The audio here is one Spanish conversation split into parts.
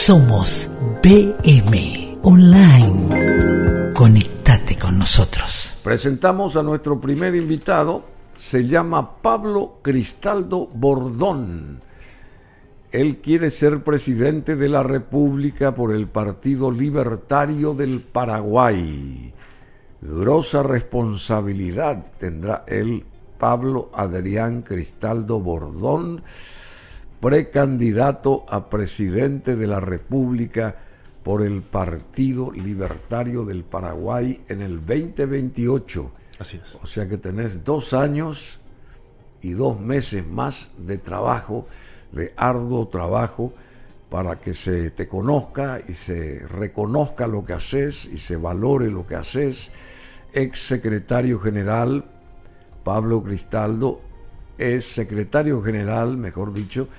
Somos BM Online. Conectate con nosotros. Presentamos a nuestro primer invitado. Se llama Pablo Cristaldo Bordón. Él quiere ser presidente de la República por el Partido Libertario del Paraguay. Grosa responsabilidad tendrá él, Pablo Adrián Cristaldo Bordón, precandidato a presidente de la República por el Partido Libertario del Paraguay en el 2028. Así es. O sea que tenés 2 años y 2 meses más de trabajo, de arduo trabajo, para que se te conozca y se reconozca lo que haces y se valore lo que haces. Ex secretario general, Pablo Cristaldo es secretario general, mejor dicho,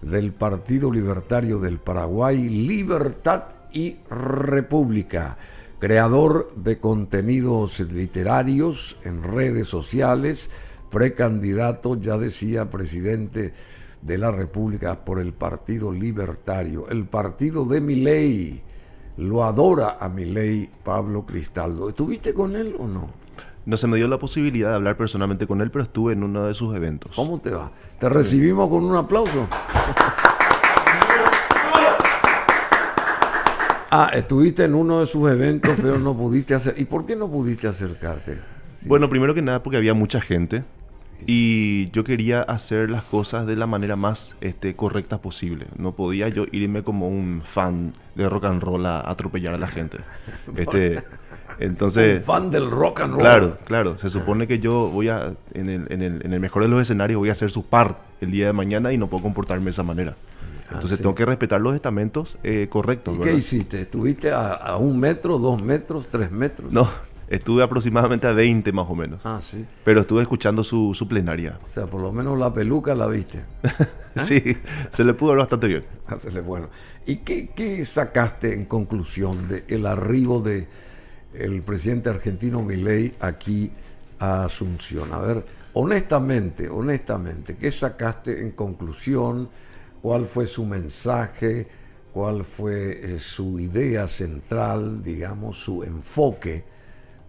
del Partido Libertario del Paraguay, Libertad y República, creador de contenidos literarios en redes sociales, precandidato, ya decía, presidente de la República por el Partido Libertario, el partido de Milei. Lo adora a Milei, Pablo Cristaldo. ¿Estuviste con él o no? No se me dio la posibilidad de hablar personalmente con él, pero estuve en uno de sus eventos. ¿Cómo te va? ¿Te recibimos con un aplauso? Estuviste en uno de sus eventos, pero no pudiste hacer... ¿Y por qué no pudiste acercarte? Sí. Bueno, primero que nada porque había mucha gente y yo quería hacer las cosas de la manera más correcta posible. No podía yo irme como un fan de rock and roll a atropellar a la gente. Entonces, un fan del rock and roll. Claro. Se supone que yo voy a, en el mejor de los escenarios, voy a ser su par el día de mañana y no puedo comportarme de esa manera. Entonces tengo que respetar los estamentos correctos. ¿Y ¿verdad? qué hiciste? ¿Estuviste a 1 metro, 2 metros, 3 metros? No, estuve aproximadamente a 20 más o menos. Sí. Pero estuve escuchando su plenaria. O sea, por lo menos la peluca la viste. Sí, se le pudo ver bastante bien. Bueno. ¿Y qué sacaste en conclusión del arribo de el presidente argentino Milei aquí a Asunción? A ver, honestamente, ¿qué sacaste en conclusión? ¿Cuál fue su mensaje? ¿Cuál fue su idea central, digamos, su enfoque?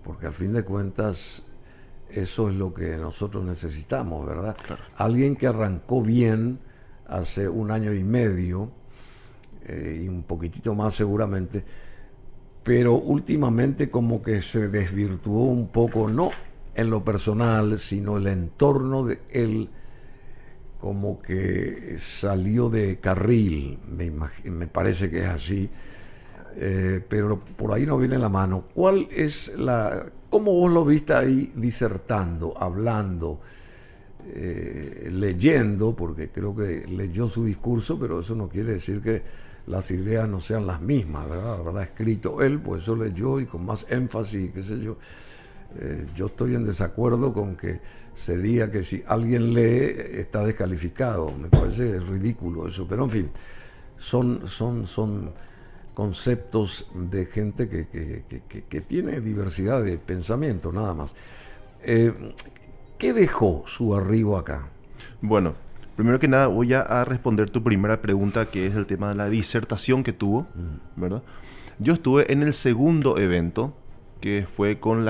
Porque al fin de cuentas eso es lo que nosotros necesitamos, ¿verdad? Claro. Alguien que arrancó bien hace 1 año y medio, y un poquitito más seguramente, pero últimamente como que se desvirtuó un poco, no en lo personal, sino el entorno de él, como que salió de carril, me parece que es así, pero por ahí no viene la mano. ¿Cómo vos lo viste ahí disertando, hablando, leyendo? Porque creo que leyó su discurso, pero eso no quiere decir que las ideas no sean las mismas, ¿verdad? Habrá escrito él, pues eso leyó y con más énfasis, qué sé yo. Yo estoy en desacuerdo con que se diga que si alguien lee está descalificado. Me parece ridículo eso, pero en fin, son conceptos de gente que tiene diversidad de pensamiento, nada más. ¿Qué dejó su arribo acá? Bueno, primero que nada voy a responder tu primera pregunta, que es el tema de la disertación que tuvo, ¿verdad? Yo estuve en el segundo evento, que fue con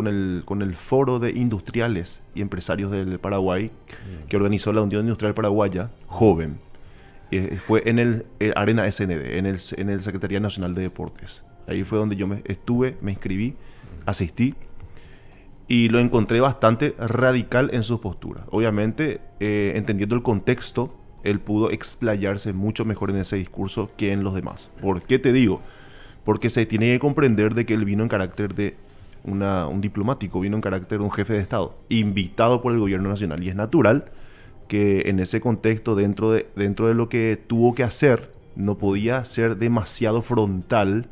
el Foro de Industriales y Empresarios del Paraguay, que organizó la Unión Industrial Paraguaya, joven. Fue en el Arena SND, en el Secretaría Nacional de Deportes. Ahí fue donde yo me inscribí, asistí, y lo encontré bastante radical en sus posturas. Obviamente, entendiendo el contexto, él pudo explayarse mucho mejor en ese discurso que en los demás. ¿Por qué te digo? Porque se tiene que comprender de que él vino en carácter de un diplomático, vino en carácter de un jefe de Estado, invitado por el gobierno nacional. Y es natural que en ese contexto, dentro de lo que tuvo que hacer, no podía ser demasiado frontal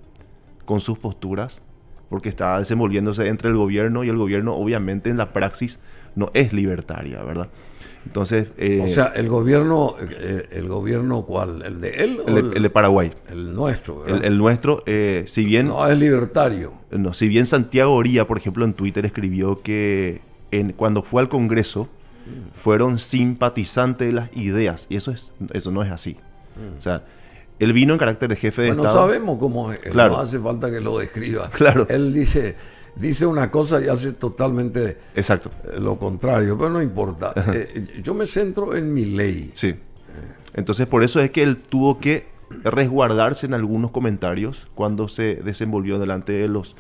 con sus posturas, porque estaba desenvolviéndose entre el gobierno, y el gobierno obviamente en la praxis no es libertaria, ¿verdad? Entonces, o sea, el gobierno ¿cuál? ¿El de él? El de Paraguay. El nuestro, ¿verdad? El nuestro, si bien... No, es libertario. No, si bien Santiago Oría, por ejemplo, en Twitter escribió que cuando fue al Congreso fueron simpatizantes de las ideas, y eso no es así. O sea, Él vino en carácter de jefe de Bueno, Estado. sabemos cómo es, Claro. no hace falta que lo describa. Claro. Él dice una cosa y hace totalmente Exacto. lo contrario, pero no importa. Yo me centro en Milei. Sí. Entonces, por eso es que él tuvo que resguardarse en algunos comentarios cuando se desenvolvió delante de los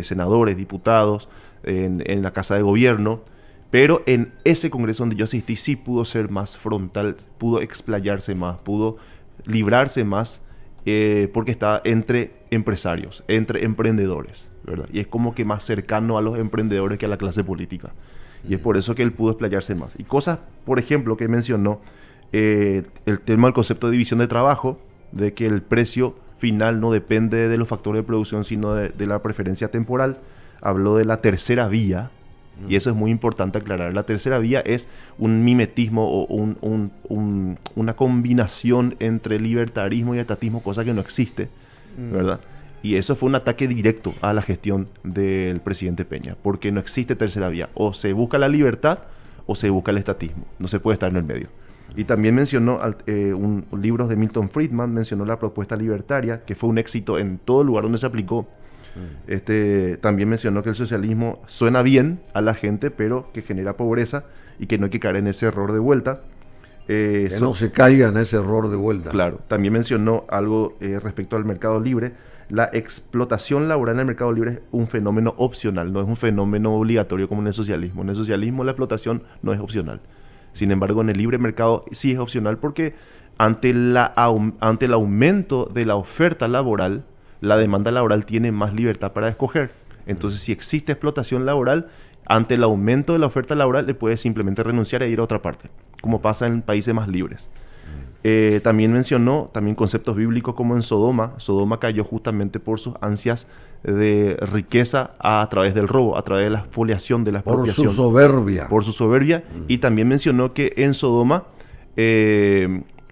senadores, diputados, en la Casa de Gobierno. Pero en ese congreso donde yo asistí sí pudo ser más frontal, pudo explayarse más, pudo librarse más, porque está entre empresarios, entre emprendedores, ¿verdad? Y es como que más cercano a los emprendedores que a la clase política. Y es por eso que él pudo explayarse más. Y cosas, por ejemplo, que mencionó, el tema del concepto de división de trabajo, de que el precio final no depende de los factores de producción, sino de la preferencia temporal. Habló de la tercera vía, y eso es muy importante aclarar. La tercera vía es un mimetismo o una combinación entre libertarismo y estatismo, cosa que no existe, ¿verdad? Y eso fue un ataque directo a la gestión del presidente Peña, porque no existe tercera vía. O se busca la libertad o se busca el estatismo. No se puede estar en el medio. Y también mencionó libros de Milton Friedman, mencionó la propuesta libertaria, que fue un éxito en todo lugar donde se aplicó. También mencionó que el socialismo suena bien a la gente, pero que genera pobreza y que no hay que caer en ese error de vuelta. Que no se caiga en ese error de vuelta. Claro. También mencionó algo respecto al mercado libre. La explotación laboral en el mercado libre es un fenómeno opcional, no es un fenómeno obligatorio como en el socialismo. En el socialismo la explotación no es opcional. Sin embargo, en el libre mercado sí es opcional porque ante el aumento de la oferta laboral, la demanda laboral tiene más libertad para escoger. Entonces, si existe explotación laboral, ante el aumento de la oferta laboral, le puede simplemente renunciar e ir a otra parte, como pasa en países más libres. También mencionó conceptos bíblicos como en Sodoma. Sodoma cayó justamente por sus ansias de riqueza a través del robo, a través de la expoliación, de la expropiación. Por su soberbia. Por su soberbia. Y también mencionó que en Sodoma,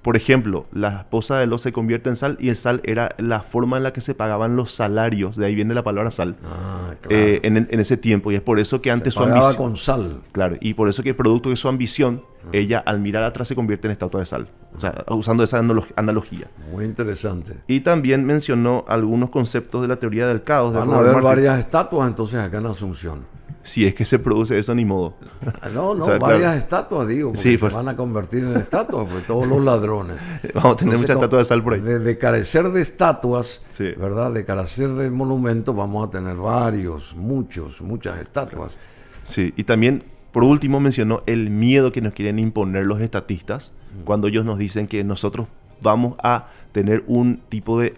por ejemplo, la esposa de Lot se convierte en sal, y el sal era la forma en la que se pagaban los salarios. De ahí viene la palabra sal. Claro. En ese tiempo. Y es por eso que ante se su pagaba ambición. con sal. Claro, y por eso que producto de su ambición, ella al mirar atrás se convierte en estatua de sal. O sea, usando esa analogía. Muy interesante. Y también mencionó algunos conceptos de la teoría del caos. Van a haber varias estatuas entonces acá en Asunción. Si es que se produce eso, ni modo. No, O sea, varias claro. estatuas, digo, porque Sí, se van a convertir en estatuas, pues todos los ladrones. Vamos a tener Entonces, muchas estatuas de sal por ahí. De carecer de estatuas, Sí. ¿verdad? De carecer de monumentos, vamos a tener muchas estatuas. Sí, y también, por último, mencionó el miedo que nos quieren imponer los estatistas cuando ellos nos dicen que nosotros vamos a tener un tipo de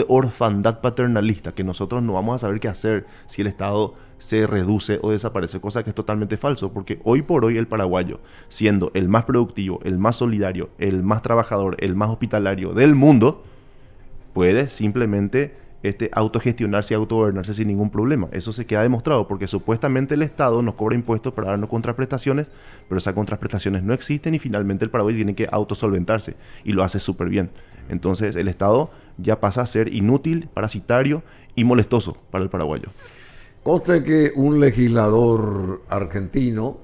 orfandad paternalista, que nosotros no vamos a saber qué hacer si el Estado se reduce o desaparece, cosa que es totalmente falso, porque hoy por hoy el paraguayo, siendo el más productivo, el más solidario, el más trabajador, el más hospitalario del mundo, puede simplemente autogestionarse y autogobernarse sin ningún problema. Eso se queda demostrado porque supuestamente el Estado nos cobra impuestos para darnos contraprestaciones, pero esas contraprestaciones no existen y finalmente el paraguayo tiene que autosolventarse y lo hace súper bien. Entonces el Estado ya pasa a ser inútil, parasitario y molestoso para el paraguayo. Conste que un legislador argentino,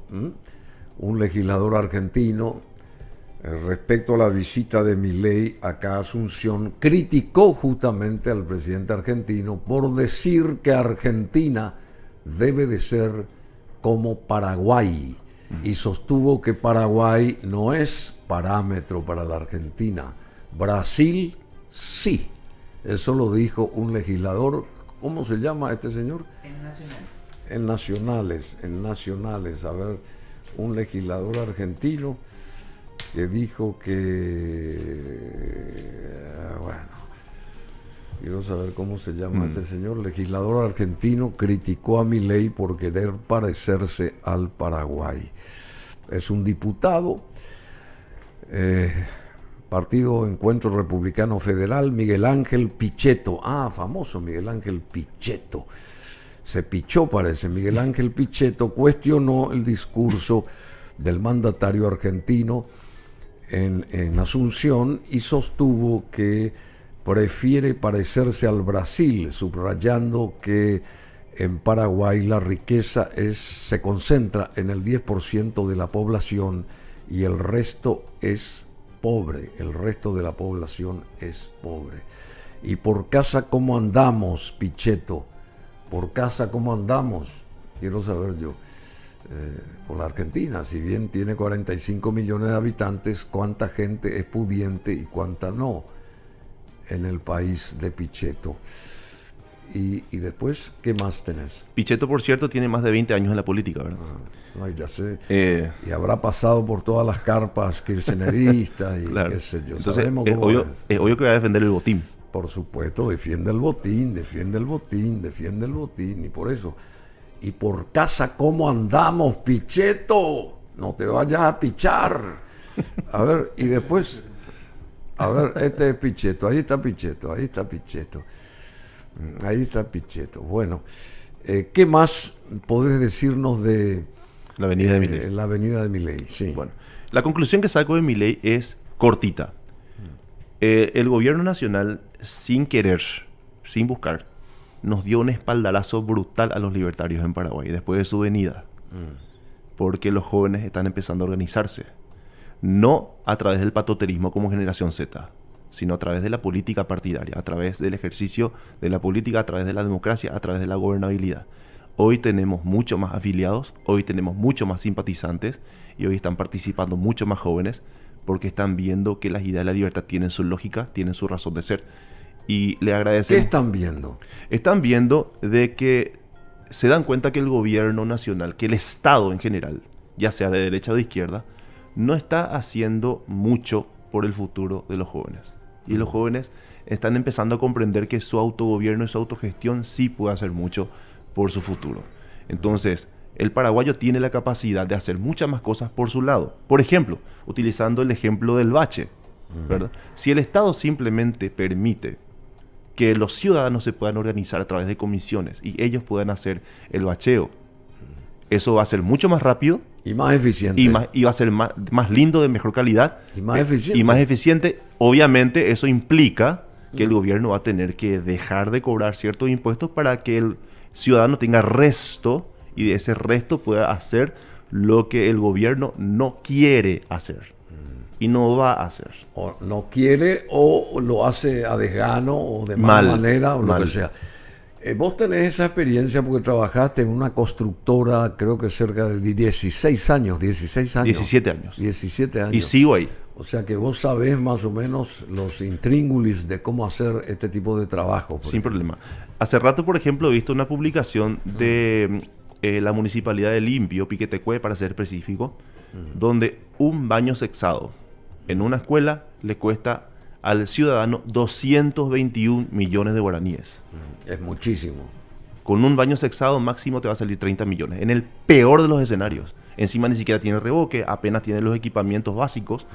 respecto a la visita de Milei acá a Asunción, criticó justamente al presidente argentino por decir que Argentina debe de ser como Paraguay, y sostuvo que Paraguay no es parámetro para la Argentina. Brasil sí. Eso lo dijo un legislador. ¿Cómo se llama este señor? En Nacionales. A ver, un legislador argentino que dijo bueno, quiero saber cómo se llama este señor. Legislador argentino criticó a Milei por querer parecerse al Paraguay. Es un diputado, Partido Encuentro Republicano Federal, Miguel Ángel Pichetto. Famoso Miguel Ángel Pichetto. Se pichó, parece. Miguel Ángel Pichetto cuestionó el discurso del mandatario argentino en Asunción y sostuvo que prefiere parecerse al Brasil, subrayando que en Paraguay la riqueza se concentra en el 10% de la población y el resto es pobre, el resto de la población es pobre. Y por casa, ¿cómo andamos, Pichetto? Por casa, ¿cómo andamos? Quiero saber yo. Por la Argentina, si bien tiene 45 millones de habitantes, ¿cuánta gente es pudiente y cuánta no en el país de Pichetto? Y después, ¿qué más tenés? Pichetto, por cierto, tiene más de 20 años en la política, ¿verdad? No, ya sé. Y habrá pasado por todas las carpas kirchneristas y claro. qué sé yo. Entonces, Sabemos es cómo obvio que va a defender el botín. Por supuesto, defiende el botín, defiende el botín, defiende el botín. Y por eso. Y por casa, ¿cómo andamos, Pichetto? No te vayas a pichar. A ver, y después. A ver, este es Pichetto. Ahí está Pichetto. Ahí está Pichetto. Ahí está Pichetto. Bueno, ¿qué más podés decirnos de la avenida de Milei? La avenida de Milei, sí. Bueno, la conclusión que saco de Milei es cortita. El gobierno nacional, sin querer, sin buscar, nos dio un espaldarazo brutal a los libertarios en Paraguay después de su venida. Porque los jóvenes están empezando a organizarse. No a través del patoterismo como Generación Z, sino a través de la política partidaria, a través del ejercicio de la política, a través de la democracia, a través de la gobernabilidad. Hoy tenemos mucho más afiliados, hoy tenemos mucho más simpatizantes y hoy están participando mucho más jóvenes porque están viendo que las ideas de la libertad tienen su lógica, tienen su razón de ser. Y le agradecemos. ¿Qué están viendo? Están viendo de que se dan cuenta que el gobierno nacional, que el Estado en general, ya sea de derecha o de izquierda, no está haciendo mucho por el futuro de los jóvenes. Y los jóvenes están empezando a comprender que su autogobierno y su autogestión sí puede hacer mucho por su futuro. Entonces, el paraguayo tiene la capacidad de hacer muchas más cosas por su lado. Por ejemplo, utilizando el ejemplo del bache, ¿verdad? Si el Estado simplemente permite que los ciudadanos se puedan organizar a través de comisiones y ellos puedan hacer el bacheo, eso va a ser mucho más rápido y más eficiente. Y va a ser más lindo, de mejor calidad. Y más eficiente. Y más eficiente. Obviamente eso implica que el gobierno va a tener que dejar de cobrar ciertos impuestos para que el ciudadano tenga resto y de ese resto pueda hacer lo que el gobierno no quiere hacer. Y no va a hacer. O no quiere o lo hace a desgano o de mala manera o lo que sea. Vos tenés esa experiencia porque trabajaste en una constructora, creo que cerca de 16 años. 17 años. 17 años. Y sigo ahí. O sea que vos sabés más o menos los intríngulis de cómo hacer este tipo de trabajo. Sin problema. Hace rato, por ejemplo, he visto una publicación de la Municipalidad de Limpio, Piquetecue, para ser específico, donde un baño sexado en una escuela le cuesta al ciudadano 221 millones de guaraníes. Es muchísimo. Con un baño sexado máximo te va a salir 30 millones. En el peor de los escenarios. Encima ni siquiera tiene reboque, apenas tiene los equipamientos básicos.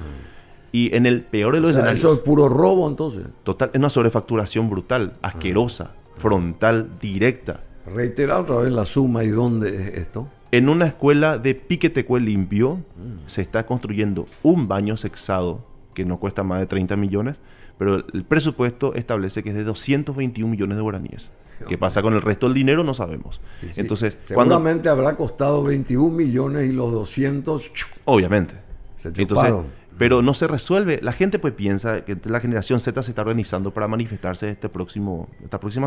Y en el peor de los escenarios... Eso es puro robo entonces. Total, es una sobrefacturación brutal, asquerosa, frontal, directa. Reitera otra vez la suma y dónde es esto. En una escuela de Piquetecue Limpio se está construyendo un baño sexado que no cuesta más de 30 millones, pero el presupuesto establece que es de 221 millones de guaraníes. ¿Qué pasa con el resto del dinero? No sabemos. Sí, entonces, seguramente habrá costado 21 millones y los 200... Obviamente. Se chuparon. Entonces, pero no se resuelve. La gente pues piensa que la generación Z se está organizando para manifestarse esta próxima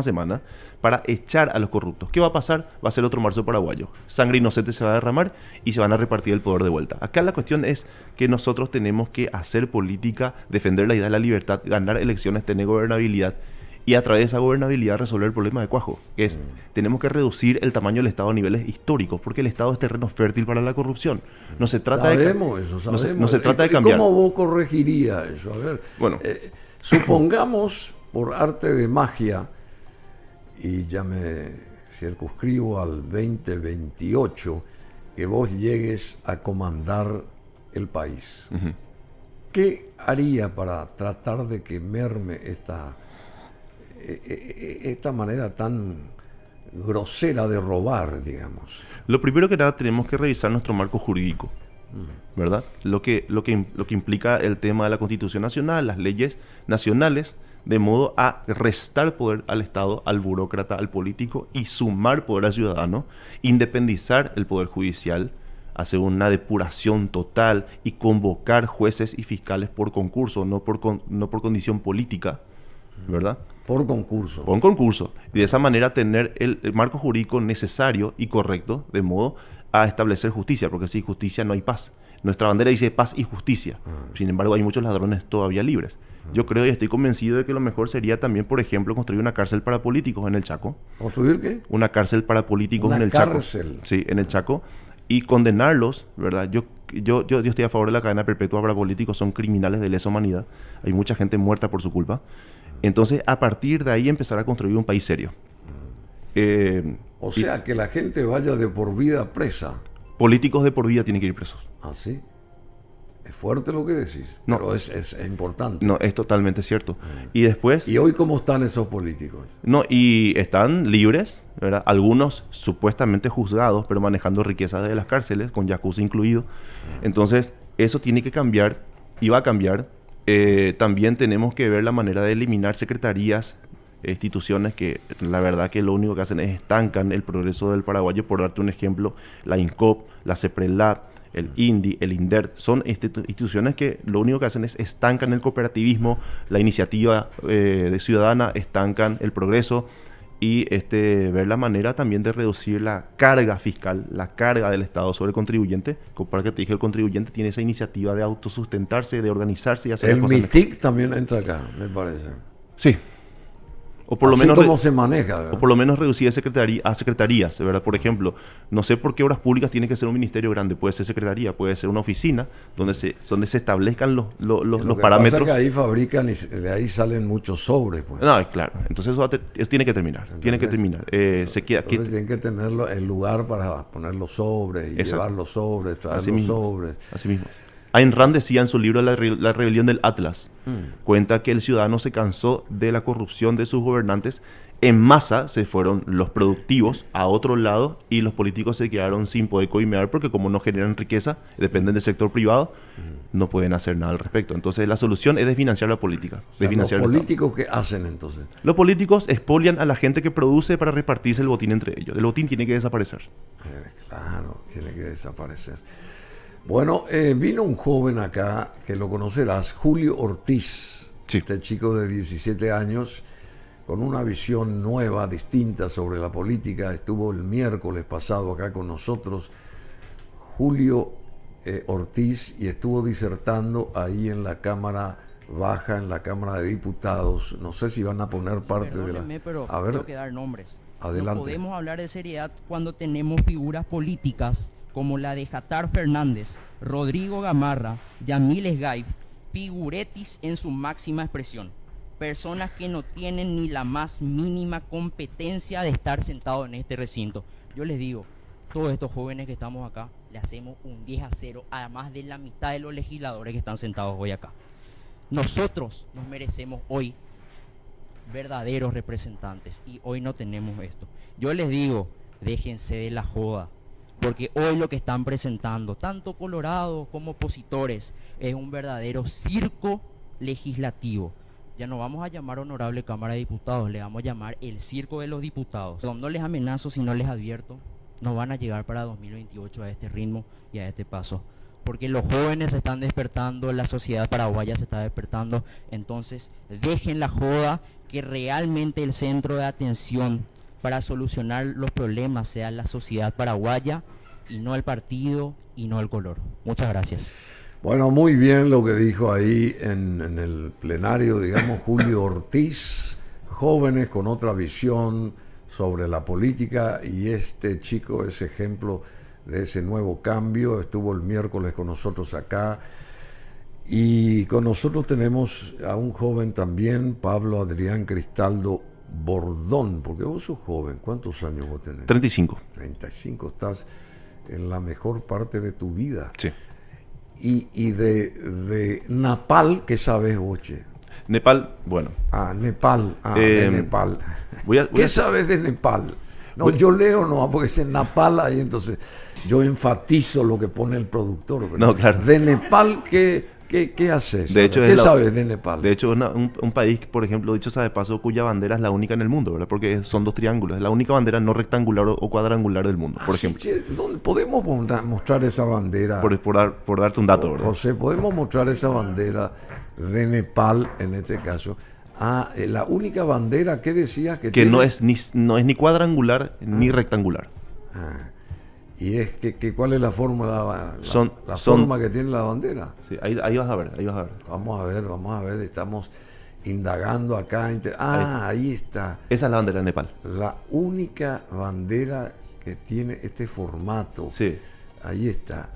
semana para echar a los corruptos. ¿Qué va a pasar? Va a ser otro marzo paraguayo. Sangre inocente se va a derramar y se van a repartir el poder de vuelta. Acá la cuestión es que nosotros tenemos que hacer política, defender la idea de la libertad, ganar elecciones, tener gobernabilidad y a través de esa gobernabilidad resolver el problema de cuajo, que es, tenemos que reducir el tamaño del Estado a niveles históricos, porque el Estado es terreno fértil para la corrupción. No se trata sabemos. No se trata de cambiar. ¿Cómo vos corregirías eso? A ver, bueno, supongamos, por arte de magia, y ya me circunscribo al 2028, que vos llegues a comandar el país. ¿Qué haría para tratar de que merme esta manera tan grosera de robar, digamos? Lo primero que nada tenemos que revisar nuestro marco jurídico, ¿verdad? Lo que implica el tema de la Constitución Nacional, las leyes nacionales, de modo a restar poder al Estado, al burócrata, al político y sumar poder al ciudadano, independizar el poder judicial, hacer una depuración total y convocar jueces y fiscales por concurso, no por condición política, ¿verdad? Por concurso. Por concurso. Y de esa manera tener el marco jurídico necesario y correcto, de modo a establecer justicia, porque sin justicia no hay paz. Nuestra bandera dice paz y justicia. Sin embargo, hay muchos ladrones todavía libres. Yo creo y estoy convencido de que lo mejor sería también, por ejemplo, construir una cárcel para políticos en el Chaco. ¿Construir qué? Una cárcel para políticos en el cárcel. Chaco. Sí, en el Chaco. Y condenarlos, ¿verdad? Yo estoy a favor de la cadena perpetua para políticos, son criminales de lesa humanidad. Hay mucha gente muerta por su culpa. Entonces, a partir de ahí empezar a construir un país serio. O sea, que la gente vaya de por vida presa. Políticos de por vida tienen que ir presos. ¿Ah, sí? Es fuerte lo que decís, no, pero es importante. No, es totalmente cierto. Y después... ¿Y hoy cómo están esos políticos? No, y están libres, ¿verdad? Algunos supuestamente juzgados, pero manejando riquezas de las cárceles, con jacuzzi incluido. Entonces, eso tiene que cambiar, y va a cambiar. También tenemos que ver la manera de eliminar secretarías, instituciones que la verdad que lo único que hacen es estancan el progreso del paraguayo. Por darte un ejemplo, la INCOP, la CEPRELAB, el INDI, el INDER, son instituciones que lo único que hacen es estancan el cooperativismo, la iniciativa de ciudadana, estancan el progreso y ver la manera también de reducir la carga fiscal, la carga del Estado sobre el contribuyente. Para que te dije, el contribuyente tiene esa iniciativa de autosustentarse, de organizarse y hacer el las cosas MITIC mejor. también entra acá, me parece. Sí. O por así lo menos como se maneja, ¿verdad? O por lo menos reducir a secretarías, ¿verdad? Por ejemplo, no sé por qué obras públicas tiene que ser un ministerio grande, puede ser secretaría, puede ser una oficina donde se establezcan los parámetros. Pasa que ahí fabrican y de ahí salen muchos sobres, pues. No, claro. Entonces eso tiene que terminar. ¿Entendés? Tiene que terminar. Entonces tienen que tener el lugar para poner los sobres y exacto. llevar los sobres, traer Así los mismo. sobres. Así mismo. Ayn Rand decía en su libro La rebelión del Atlas, cuenta que el ciudadano se cansó de la corrupción de sus gobernantes. En masa se fueron los productivos a otro lado y los políticos se quedaron sin poder coimear porque como no generan riqueza, dependen del sector privado, no pueden hacer nada al respecto. Entonces la solución es desfinanciar la política. O sea, desfinanciar ¿los políticos qué hacen entonces? Los políticos expolian a la gente que produce para repartirse el botín entre ellos. El botín tiene que desaparecer. Claro, tiene que desaparecer. Bueno, vino un joven acá, que lo conocerás, Julio Ortiz, sí. Este chico de 17 años, con una visión nueva, distinta sobre la política. Estuvo el miércoles pasado acá con nosotros, Julio Ortiz, y estuvo disertando ahí en la Cámara Baja, en la Cámara de Diputados. No sé si van a poner parte de la... Pero a ver, tengo que dar nombres. Adelante. No podemos hablar de seriedad cuando tenemos figuras políticas como la de Jatar Fernández, Rodrigo Gamarra, Yamil Esgaib, figuretis en su máxima expresión. Personas que no tienen ni la más mínima competencia de estar sentados en este recinto. Yo les digo, todos estos jóvenes que estamos acá, le hacemos un 10-0, además de la mitad de los legisladores que están sentados hoy acá. Nosotros nos merecemos hoy verdaderos representantes y hoy no tenemos esto. Yo les digo, déjense de la joda, porque hoy lo que están presentando, tanto Colorado como opositores, es un verdadero circo legislativo. Ya no vamos a llamar honorable Cámara de Diputados, le vamos a llamar el circo de los diputados. No les amenazo, sino les advierto, no van a llegar para 2028 a este ritmo y a este paso. Porque los jóvenes se están despertando, la sociedad paraguaya se está despertando. Entonces, dejen la joda, que realmente el centro de atención para solucionar los problemas sea la sociedad paraguaya y no el partido y no el color. Muchas gracias. Bueno, muy bien lo que dijo ahí en el plenario, digamos, Julio Ortiz, jóvenes con otra visión sobre la política, y este chico es ejemplo de ese nuevo cambio. Estuvo el miércoles con nosotros acá, y con nosotros tenemos a un joven también, Pablo Adrián Cristaldo Bordón, porque vos sos joven. ¿Cuántos años vos tenés? 35. 35, estás en la mejor parte de tu vida. Sí. Y de Nepal, ¿qué sabes, Boche? Nepal, bueno. Nepal, de Nepal. ¿Qué sabes de Nepal? No, yo leo no, porque es en Nepal ahí, entonces yo enfatizo lo que pone el productor. ¿Verdad? No, claro. De Nepal, ¿qué ¿Qué haces? De hecho, ¿Qué sabes de Nepal? De hecho, un país, por ejemplo, dicho sea de paso, cuya bandera es la única en el mundo, ¿verdad? Porque son dos triángulos. Es la única bandera no rectangular o cuadrangular del mundo, por ejemplo. Che, ¿dónde podemos mostrar esa bandera? Por darte un dato, ¿verdad? José, ¿podemos mostrar esa bandera de Nepal, en este caso? La única bandera que decías que tiene... no es ni cuadrangular ni rectangular. Y es que ¿cuál es la forma, la son- forma que tiene la bandera? Sí, ahí vas a ver, ahí vas a ver. Vamos a ver, estamos indagando acá. Ahí está. Esa es la bandera de Nepal. La única bandera que tiene este formato. Sí. Ahí está,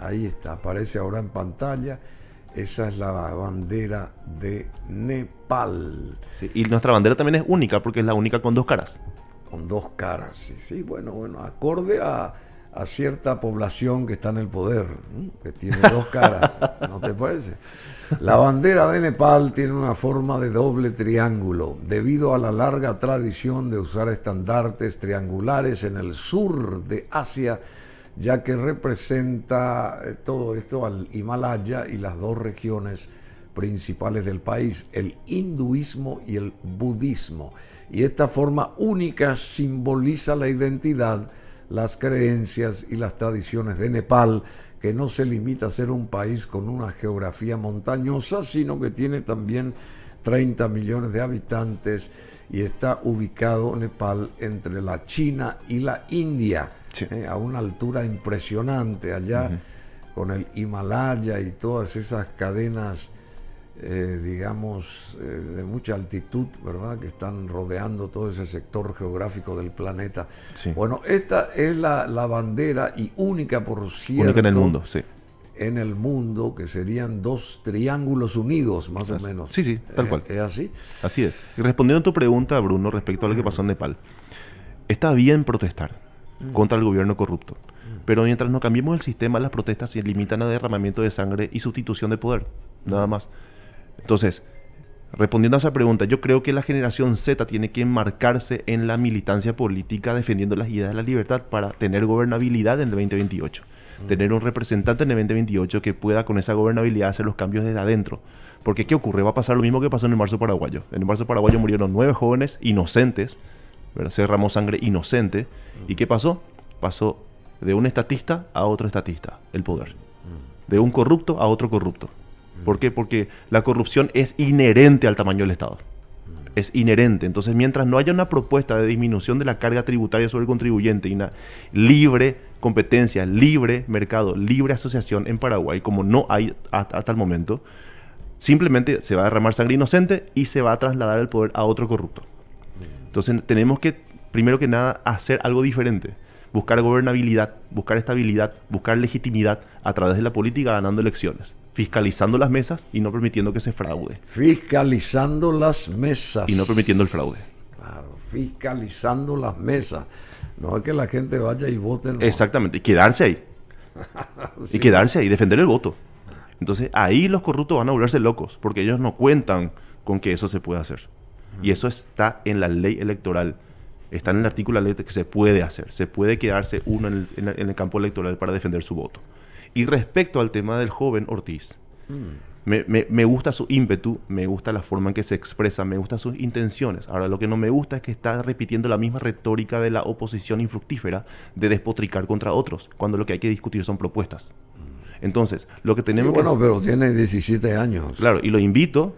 aparece ahora en pantalla. Esa es la bandera de Nepal. Sí, y nuestra bandera también es única porque es la única con dos caras. Con dos caras, sí, bueno, acorde a cierta población que está en el poder, que tiene dos caras, ¿no te parece? La bandera de Nepal tiene una forma de doble triángulo, debido a la larga tradición de usar estandartes triangulares en el sur de Asia, ya que representa todo esto al Himalaya y las dos regiones principales del país, el hinduismo y el budismo. Y esta forma única simboliza la identidad, las creencias y las tradiciones de Nepal, que no se limita a ser un país con una geografía montañosa, sino que tiene también 30 millones de habitantes y está ubicado Nepal entre la China y la India, Sí. A una altura impresionante allá, con el Himalaya y todas esas cadenas de mucha altitud, ¿verdad?, que están rodeando todo ese sector geográfico del planeta. Sí. Bueno, esta es la bandera y única, por cierto, Única en el mundo, sí. en el mundo, que serían dos triángulos unidos, más o menos. Sí, tal cual. ¿Es así? Así es. Y respondiendo a tu pregunta, Bruno, respecto a lo que pasó en Nepal, está bien protestar contra el gobierno corrupto, pero mientras no cambiemos el sistema, las protestas se limitan a derramamiento de sangre y sustitución de poder, nada más. Entonces, respondiendo a esa pregunta, yo creo que la generación Z tiene que enmarcarse en la militancia política defendiendo las ideas de la libertad para tener gobernabilidad en el 2028. Tener un representante en el 2028 que pueda con esa gobernabilidad hacer los cambios desde adentro. Porque ¿qué ocurre? Va a pasar lo mismo que pasó en el marzo paraguayo. En el marzo paraguayo murieron 9 jóvenes inocentes, ¿verdad? Se derramó sangre inocente. ¿Y qué pasó? Pasó de un estatista a otro estatista, el poder. De un corrupto a otro corrupto. ¿Por qué? Porque la corrupción es inherente al tamaño del Estado. Es inherente. Entonces, mientras no haya una propuesta de disminución de la carga tributaria sobre el contribuyente y una libre competencia, libre mercado, libre asociación en Paraguay, como no hay hasta el momento, simplemente se va a derramar sangre inocente y se va a trasladar el poder a otro corrupto. Entonces, tenemos que, primero que nada, hacer algo diferente. Buscar gobernabilidad, buscar estabilidad, buscar legitimidad a través de la política, ganando elecciones, fiscalizando las mesas y no permitiendo que se fraude. Fiscalizando las mesas. Y no permitiendo el fraude. Claro, fiscalizando las mesas. No es que la gente vaya y vote. No. Exactamente, y quedarse ahí. Sí. Y quedarse ahí, defender el voto. Entonces ahí los corruptos van a volverse locos, porque ellos no cuentan con que eso se pueda hacer. Y eso está en la ley electoral. Está en el artículo de la ley que se puede hacer. Se puede quedarse uno en el campo electoral para defender su voto. Y respecto al tema del joven Ortiz, me gusta su ímpetu, me gusta la forma en que se expresa, me gustan sus intenciones. Ahora, lo que no me gusta es que está repitiendo la misma retórica de la oposición infructífera de despotricar contra otros, cuando lo que hay que discutir son propuestas. Entonces, lo que tenemos bueno, pero tiene 17 años. Claro, y lo invito.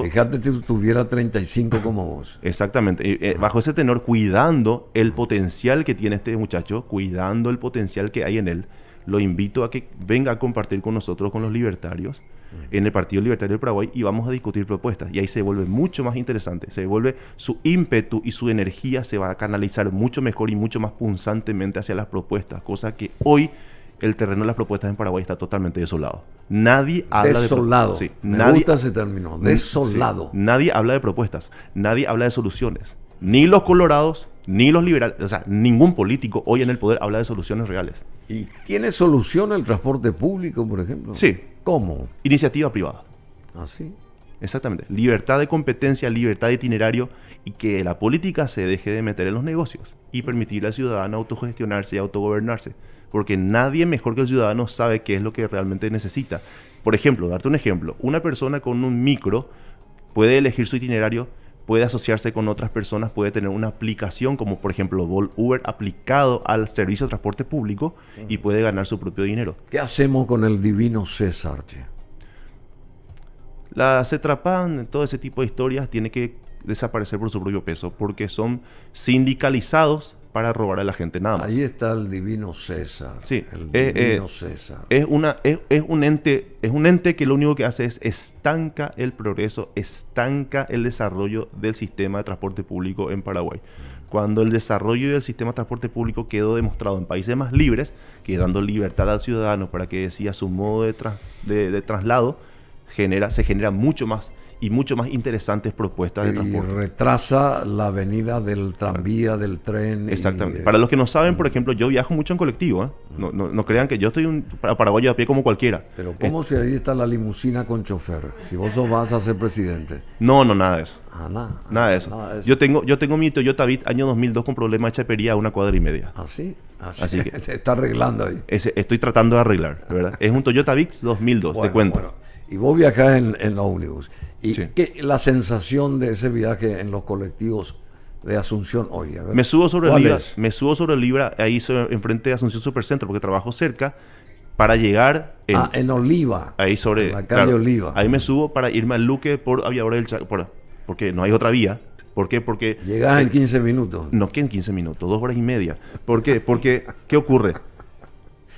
Fíjate si tuviera 35 como vos. Exactamente. Bajo ese tenor, cuidando el potencial que tiene este muchacho, cuidando el potencial que hay en él, lo invito a que venga a compartir con nosotros, con los libertarios, en el Partido Libertario del Paraguay, y vamos a discutir propuestas. Y ahí se vuelve mucho más interesante. Se vuelve su ímpetu y su energía se va a canalizar mucho mejor y mucho más punzantemente hacia las propuestas, cosa que hoy el terreno de las propuestas en Paraguay está totalmente desolado. Nadie habla desolado. Sí, Me gusta ese término, desolado. Sí, nadie habla de propuestas, nadie habla de soluciones. Ni los colorados, ni los liberales, o sea, ningún político hoy en el poder habla de soluciones reales. ¿Y tiene solución el transporte público, por ejemplo? Sí. ¿Cómo? Iniciativa privada. ¿Ah, sí? Exactamente. Libertad de competencia, libertad de itinerario, y que la política se deje de meter en los negocios y permitirle al ciudadano autogestionarse y autogobernarse. porque nadie mejor que el ciudadano sabe qué es lo que realmente necesita. Por ejemplo, darte un ejemplo, una persona con un micro puede elegir su itinerario, puede asociarse con otras personas, puede tener una aplicación como por ejemplo Bolt, Uber aplicado al servicio de transporte público y puede ganar su propio dinero. ¿Qué hacemos con el divino César, che? La Cetrapan, todo ese tipo de historias tiene que desaparecer por su propio peso porque son sindicalizados para robar a la gente, nada más. Ahí está el divino César. Sí, el divino César. Es un ente que lo único que hace es estanca el progreso, estanca el desarrollo del sistema de transporte público en Paraguay. Cuando el desarrollo del sistema de transporte público quedó demostrado en países más libres, que dando libertad al ciudadano para que decida su modo de traslado, se genera mucho más interesantes propuestas de Y transporte. retrasa la venida del tranvía, del tren. Exactamente. Para los que no saben, por ejemplo, yo viajo mucho en colectivo, ¿eh? No crean que yo estoy un paraguayo a pie como cualquiera. Pero ¿cómo si ahí está la limusina con chofer? Si vos vas a ser presidente. No, nada de eso. Nada. Nada de eso. Nada de eso. Yo tengo mi Toyota Beat año 2002 con problema de chapería a 1,5 cuadras. Así Así que- se está arreglando ahí. Estoy tratando de arreglar, ¿verdad? Es un Toyota Beat 2002, te cuento. Bueno. Y vos viajás en ómnibus. ¿Y Sí. qué la sensación de ese viaje en los colectivos de Asunción hoy? A ver, Me subo sobre el ¿cuál Libra, es? ahí enfrente de Asunción Supercentro, porque trabajo cerca, para llegar En Oliva. ahí sobre en la calle claro, Oliva. Ahí me subo para irme al Luque por Aviadores del Chaco, porque no hay otra vía. ¿Por qué? Porque Llegás en 15 minutos. no que en 15 minutos, 2 horas y media. ¿Por qué? Porque ¿qué ocurre?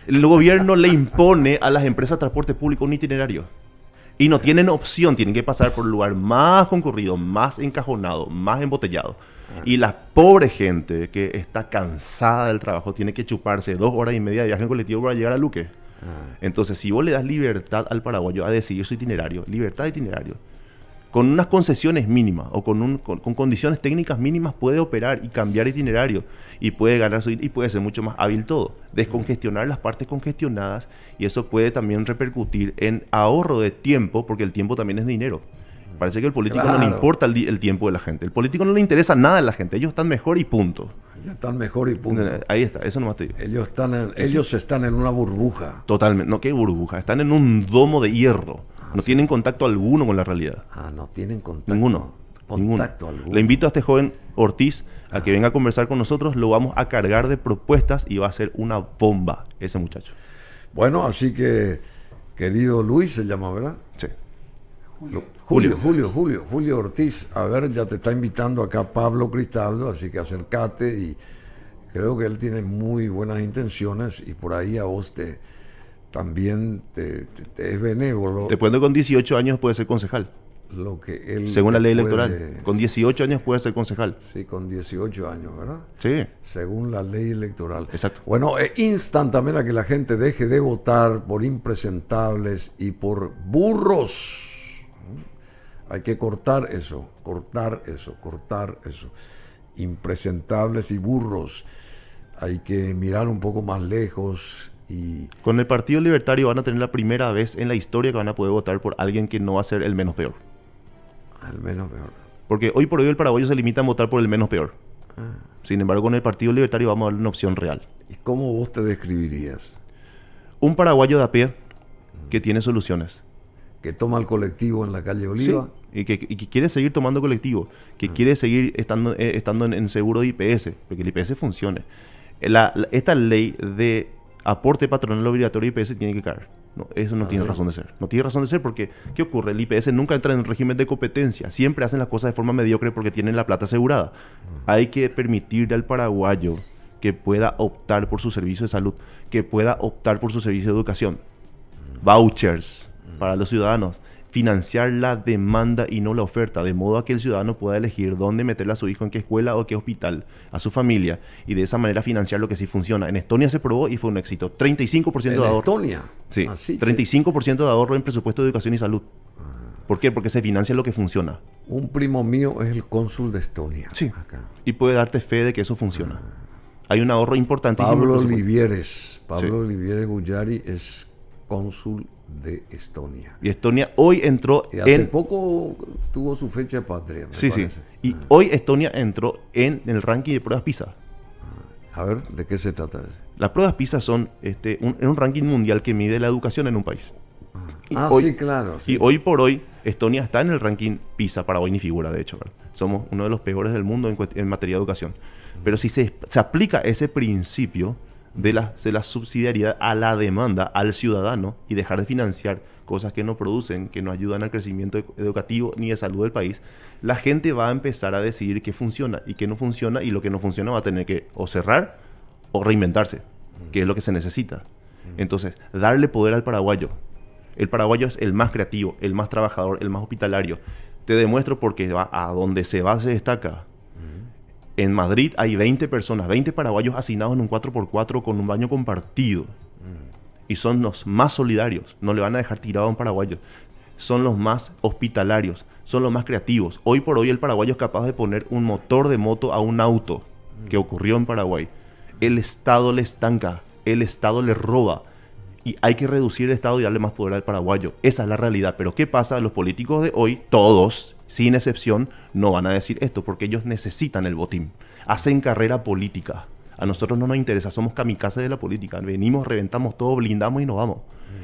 El gobierno le impone a las empresas de transporte público un itinerario. Y no tienen opción, tienen que pasar por el lugar más concurrido, más encajonado, más embotellado. Y la pobre gente que está cansada del trabajo tiene que chuparse 2 horas y media de viaje en colectivo para llegar a Luque. Entonces, si vos le das libertad al paraguayo a decidir su itinerario, libertad de itinerario, con unas concesiones mínimas o con condiciones técnicas mínimas puede operar y cambiar itinerario y puede ganar y puede ser mucho más hábil todo. Descongestionar las partes congestionadas y eso puede también repercutir en ahorro de tiempo porque el tiempo también es dinero. Parece que al político no le Claro. importa el tiempo de la gente. El político no le interesa nada a la gente. Ellos están mejor y punto. Ya están mejor y punto. Ahí está, eso nomás te digo. Ellos están en una burbuja. Totalmente. No, qué burbuja. Están en un domo de hierro. No tienen contacto alguno con la realidad. No tienen contacto. Ninguno. Contacto alguno. Le invito a este joven Ortiz a que venga a conversar con nosotros. Lo vamos a cargar de propuestas y va a ser una bomba ese muchacho. Bueno, así que, querido Luis, se llama, ¿verdad? Sí. Julio Ortiz. A ver, ya te está invitando acá Pablo Cristaldo, así que acércate y creo que él tiene muy buenas intenciones y por ahí a vos también te es benévolo Después de con 18 años puede ser concejal. lo que él Según la ley puede- electoral. Con 18 años puede ser concejal. Sí, con 18 años, ¿verdad? Sí. Según la ley electoral. Exacto. Bueno, instan también a que la gente deje de votar por impresentables y por burros. Hay que cortar eso. Impresentables y burros. Hay que mirar un poco más lejos y Con el Partido Libertario van a tener la primera vez en la historia que van a poder votar por alguien que no va a ser el menos peor. al menos peor. Porque hoy por hoy el paraguayo se limita a votar por el menos peor. Sin embargo, con el Partido Libertario vamos a darle una opción real. ¿Y cómo vos te describirías? Un paraguayo de a pie que tiene soluciones. Que toma el colectivo en la calle Oliva. Sí, y que quiere seguir tomando colectivo, que quiere seguir estando en seguro de IPS, porque el IPS funcione. Esta ley de aporte patronal obligatorio de IPS tiene que caer. No, eso no tiene razón de ser. No tiene razón de ser porque, ¿qué ocurre? El IPS nunca entra en un régimen de competencia. Siempre hacen las cosas de forma mediocre porque tienen la plata asegurada. Hay que permitirle al paraguayo que pueda optar por su servicio de salud, que pueda optar por su servicio de educación. Vouchers para los ciudadanos. Financiar la demanda y no la oferta, de modo a que el ciudadano pueda elegir dónde meterle a su hijo, en qué escuela o qué hospital, a su familia, y de esa manera financiar lo que sí funciona. En Estonia se probó y fue un éxito. 35% En de ahorro. Estonia. Sí, Así, 35% de ahorro en presupuesto de educación y salud. ¿Por qué? Porque se financia lo que funciona. Un primo mío es el cónsul de Estonia. Sí. Acá. Y puede darte fe de que eso funciona. Hay un ahorro importantísimo. en el Pablo presupuesto. Olivieres Guyari es cónsul de Estonia. Y Estonia hoy entró Y hace en... poco tuvo su fecha patria, me Sí, sí. parece. Y hoy Estonia entró en el ranking de pruebas PISA. A ver, ¿de qué se trata eso? Las pruebas PISA son un ranking mundial que mide la educación en un país. Sí, claro. Sí. Y hoy por hoy, Estonia está en el ranking PISA, Paraguay ni figura, de hecho, ¿verdad? Somos uno de los peores del mundo en materia de educación. Pero si se aplica ese principio de la subsidiariedad a la demanda, al ciudadano, y dejar de financiar cosas que no producen, que no ayudan al crecimiento educativo ni de salud del país, la gente va a empezar a decidir qué funciona y qué no funciona, y lo que no funciona va a tener que o cerrar o reinventarse, que es lo que se necesita. Entonces, darle poder al paraguayo. El paraguayo es el más creativo, el más trabajador, el más hospitalario. Te demuestro porque a donde se va se destaca. En Madrid hay 20 personas, 20 paraguayos hacinados en un 4x4 con un baño compartido. Y son los más solidarios. No le van a dejar tirado a un paraguayo. Son los más hospitalarios, son los más creativos. Hoy por hoy el paraguayo es capaz de poner un motor de moto a un auto, que ocurrió en Paraguay. El Estado le estanca, el Estado le roba. Y hay que reducir el Estado y darle más poder al paraguayo. Esa es la realidad. Pero ¿qué pasa? Los políticos de hoy, todos, sin excepción, no van a decir esto porque ellos necesitan el botín. Hacen carrera política. A nosotros no nos interesa, somos kamikazes de la política. Venimos, reventamos todo, blindamos y nos vamos.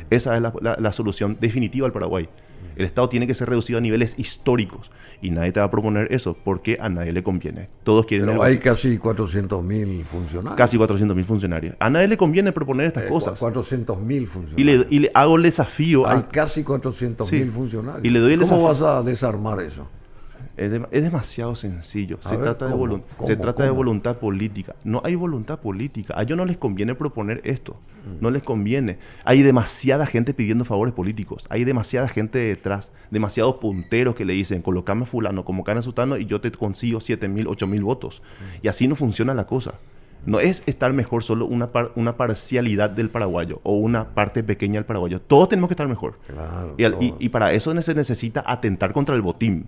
Esa es la solución definitiva al Paraguay. El Estado tiene que ser reducido a niveles históricos. Y nadie te va a proponer eso porque a nadie le conviene. Todos quieren... Pero hay casi 400.000 funcionarios. Casi 400.000 funcionarios. A nadie le conviene proponer estas cosas. 400.000 funcionarios. Y le hago el desafío... Hay casi 400.000 funcionarios. Y le doy el ¿Cómo vas a desarmar eso? Es demasiado sencillo. Se trata de voluntad política. No hay voluntad política. A ellos no les conviene proponer esto. No les conviene. Hay demasiada gente pidiendo favores políticos. Hay demasiada gente detrás. Demasiados punteros que le dicen, colocame a fulano, convocame a sutano y yo te consigo 7.000, 8.000 votos. Y así no funciona la cosa. No es estar mejor solo una parcialidad del paraguayo o una parte pequeña del paraguayo. Todos tenemos que estar mejor. Claro, y para eso se necesita atentar contra el botín.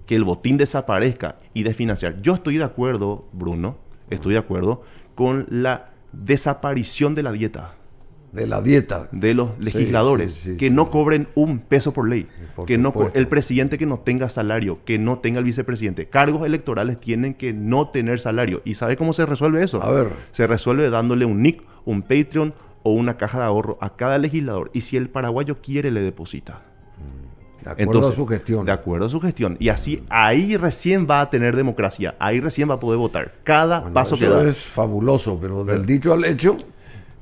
Que el botín desaparezca y desfinanciar. Yo estoy de acuerdo, Bruno, estoy de acuerdo con la desaparición de la dieta. De la dieta. De los legisladores. Que no cobren un peso por ley. Que no el presidente que no tenga salario, que no tenga el vicepresidente. Cargos electorales tienen que no tener salario. ¿Y sabe cómo se resuelve eso? A ver. Se resuelve dándole un NIC, un Patreon o una caja de ahorro a cada legislador. Y si el paraguayo quiere, le deposita. De acuerdo a su gestión. De acuerdo a su gestión. Y así, ahí recién va a tener democracia. Ahí recién va a poder votar. Cada paso que da. Eso es fabuloso, pero del dicho al hecho...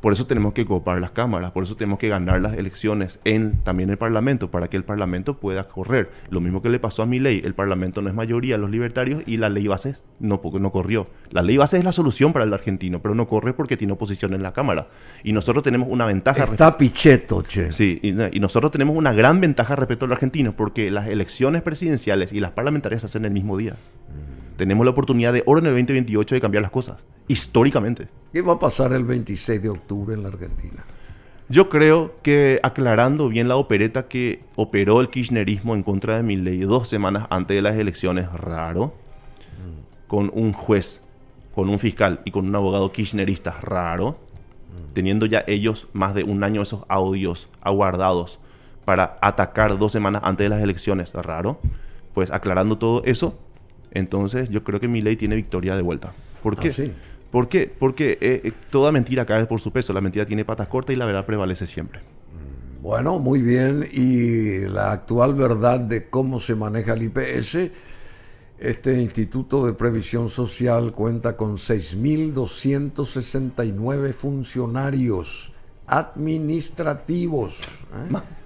Por eso tenemos que copar las cámaras, por eso tenemos que ganar las elecciones también el Parlamento, para que el Parlamento pueda correr. Lo mismo que le pasó a Milei, el Parlamento no es mayoría, los libertarios, y la ley base no corrió. La ley base es la solución para el argentino, pero no corre porque tiene oposición en la Cámara. Y nosotros tenemos una ventaja... Está picheto, che. Sí, y nosotros tenemos una gran ventaja respecto al argentino, porque las elecciones presidenciales y las parlamentarias se hacen el mismo día. Tenemos la oportunidad de oro en el 2028 de cambiar las cosas, históricamente. ¿Qué va a pasar el 26 de octubre en la Argentina? Yo creo que, aclarando bien la opereta que operó el kirchnerismo en contra de Milei 2 semanas antes de las elecciones, raro, con un juez, con un fiscal y con un abogado kirchnerista, raro, teniendo ya ellos más de un año esos audios aguardados para atacar 2 semanas antes de las elecciones, raro. Pues aclarando todo eso, entonces yo creo que Milei tiene victoria de vuelta. ¿Por qué? ¿Sí? ¿Por qué? Porque toda mentira cae por su peso. La mentira tiene patas cortas y la verdad prevalece siempre. Bueno, muy bien. Y la actual verdad de cómo se maneja el IPS, este Instituto de Previsión Social cuenta con 6.269 funcionarios administrativos.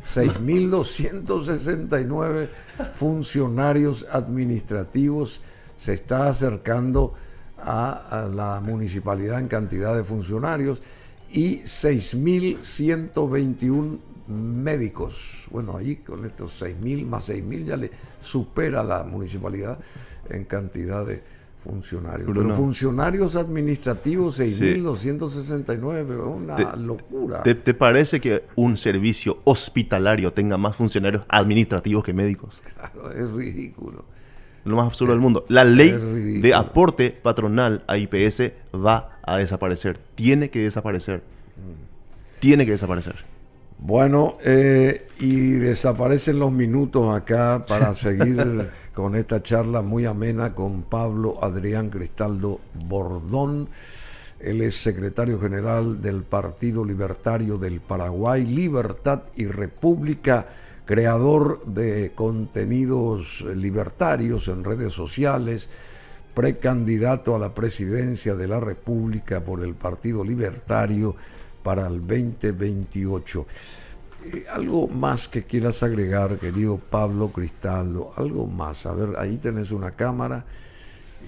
6.269 funcionarios administrativos. Se está acercando a la municipalidad en cantidad de funcionarios, y 6.121 médicos. Bueno, ahí con estos 6.000 más 6.000 ya le supera la municipalidad en cantidad de funcionarios. Pero funcionarios administrativos 6.269, pero es una locura. ¿Te parece que un servicio hospitalario tenga más funcionarios administrativos que médicos? Claro, es ridículo. Lo más absurdo del mundo. La ley de aporte patronal a IPS va a desaparecer. Tiene que desaparecer. Tiene que desaparecer. Bueno, y desaparecen los minutos acá para seguir con esta charla muy amena con Pablo Adrián Cristaldo Bordón, Él es secretario general del Partido Libertario del Paraguay, Libertad y República, creador de contenidos libertarios en redes sociales, precandidato a la presidencia de la República por el Partido Libertario para el 2028. Algo más que quieras agregar, querido Pablo Cristaldo, algo más. A ver, ahí tenés una cámara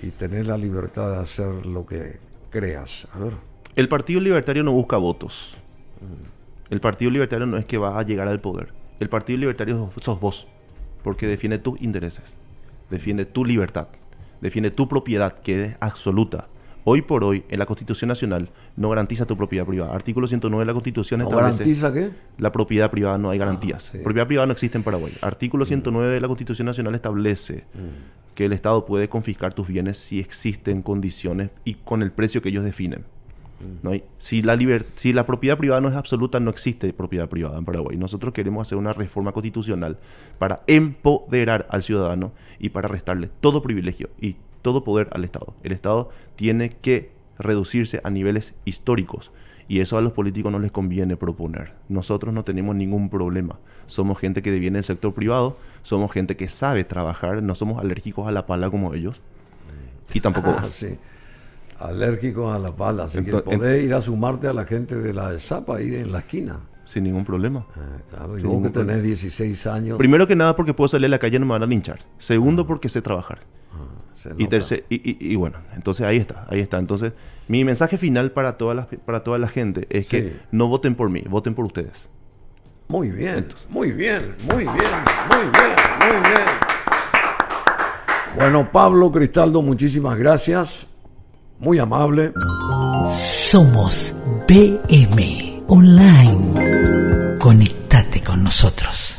y tenés la libertad de hacer lo que creas. A ver. El Partido Libertario no busca votos. El Partido Libertario no es que vas a llegar al poder. El Partido Libertario sos vos, porque defiende tus intereses, defiende tu libertad, defiende tu propiedad, que es absoluta. Hoy por hoy, en la Constitución Nacional, no garantiza tu propiedad privada. Artículo 109 de la Constitución establece... ¿No garantiza qué? La propiedad privada, no hay garantías. Sí. Propiedad privada no existe en Paraguay. Artículo 109 de la Constitución Nacional establece que el Estado puede confiscar tus bienes si existen condiciones y con el precio que ellos definen. ¿No? Si la propiedad privada no es absoluta, no existe propiedad privada en Paraguay. Nosotros queremos hacer una reforma constitucional para empoderar al ciudadano y para restarle todo privilegio y todo poder al Estado. El Estado tiene que reducirse a niveles históricos y eso a los políticos no les conviene proponer. Nosotros no tenemos ningún problema. Somos gente que viene del sector privado, somos gente que sabe trabajar, no somos alérgicos a la pala como ellos y tampoco... Sí. Alérgicos a la pala, así que podés ir a sumarte a la gente de la ESAP ahí en la esquina. Sin ningún problema. Claro, y vos que tenés 16 años. Primero que nada porque puedo salir a la calle y no me van a linchar. Segundo porque sé trabajar. Y bueno, entonces ahí está. Entonces, mi mensaje final para toda la gente es que no voten por mí, voten por ustedes. Muy bien, Entonces. muy bien. Bueno, Pablo Cristaldo, muchísimas gracias. Muy amable. Somos BM Online. Conectate con nosotros.